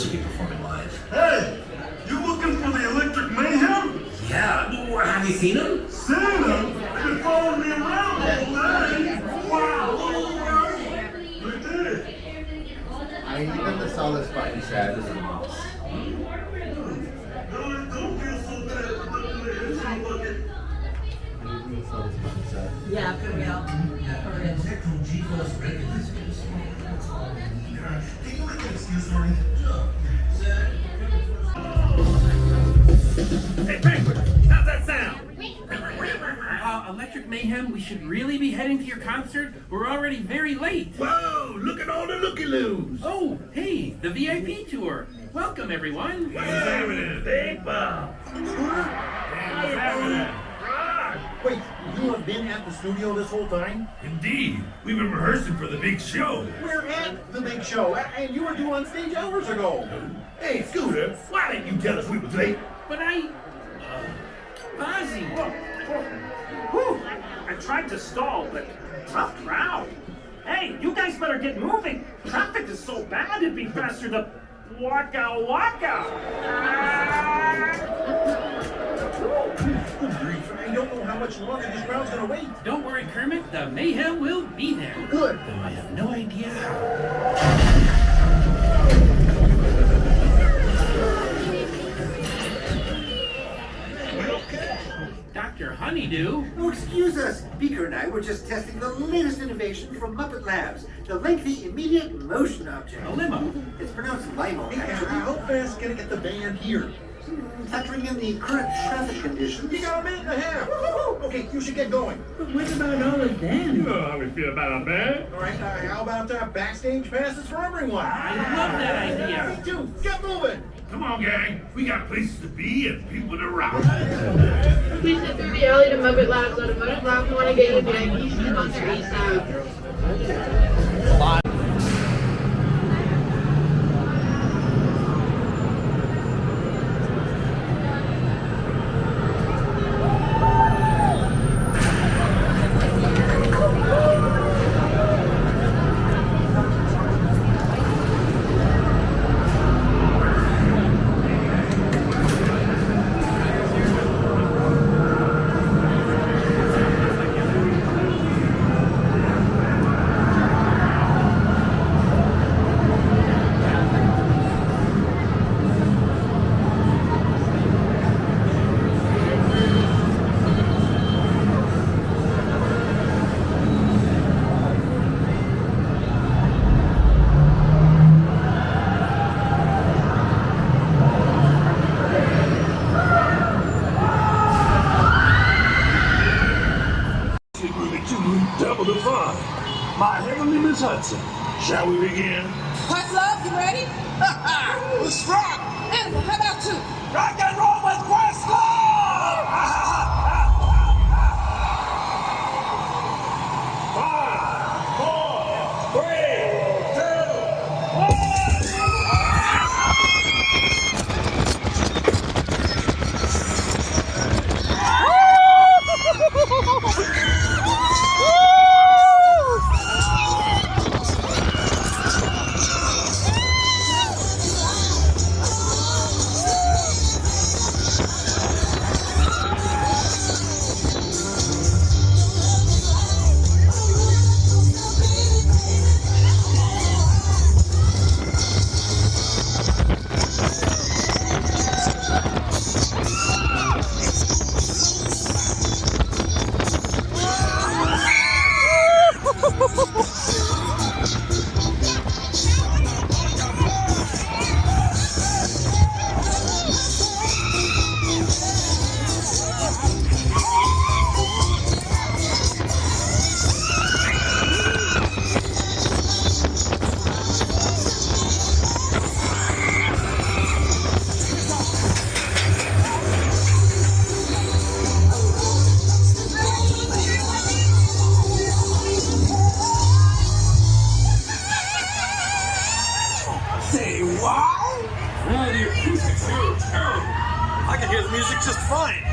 should be performing live. Hey, you looking for the Electric Mayhem? Yeah, well, have you seen him? Seen him? They've been following me around all day. Wow. They did. I even the solid spot sad as a mouse. Don't feel so bad for letting the hits on bucket. Yeah, for real. Electro G-Force Records. Can you make an excuse for me? Hey, Penguin, how's that sound? Electric Mayhem, we should really be heading to your concert? We're already very late. Whoa, look at all the looky-loos. Oh, hey, the VIP tour. Welcome, everyone. What's happening? Big Bob. What's happening? Wait, you have been at the studio this whole time? Indeed. We've been rehearsing for the big show. We're at the big show, and you were due on stage hours ago. Hey, Scooter, why didn't you tell us we was late? But Ozzy. Whew. I tried to stall, but tough crowd. Hey, you guys better get moving. Traffic is so bad it'd be faster to waka waka. Good grief, I don't know how much longer this crowd's gonna wait. Don't worry, Kermit. The Mayhem will be there. Good. Though I have no idea how. Dr. Honeydew? Oh, excuse us. Beaker and I were just testing the latest innovation from Muppet Labs, the lengthy immediate motion object. A limo. It's pronounced limo, Hey, actually. how fast can I get the band here? Factoring in the current traffic conditions. You got a minute and a half. Okay, you should get going. But what about all of them? Oh, how we feel about our band? All right, how about backstage passes for everyone? I love that idea. Me too. Get moving. Come on, gang. We got places to be and people to rock. Please sit through the alley to Muppet Labs. Automotive Labs want to get you VIP sponsor ASAP. Double the fun. My heavenly Miss Hudson. Shall we begin? What's up? You ready? Let's rock! And how about two? Rock and roll with Questlove! 5, 4, 3, 2, 1! Wow, the acoustics here are terrible. I can hear the music just fine.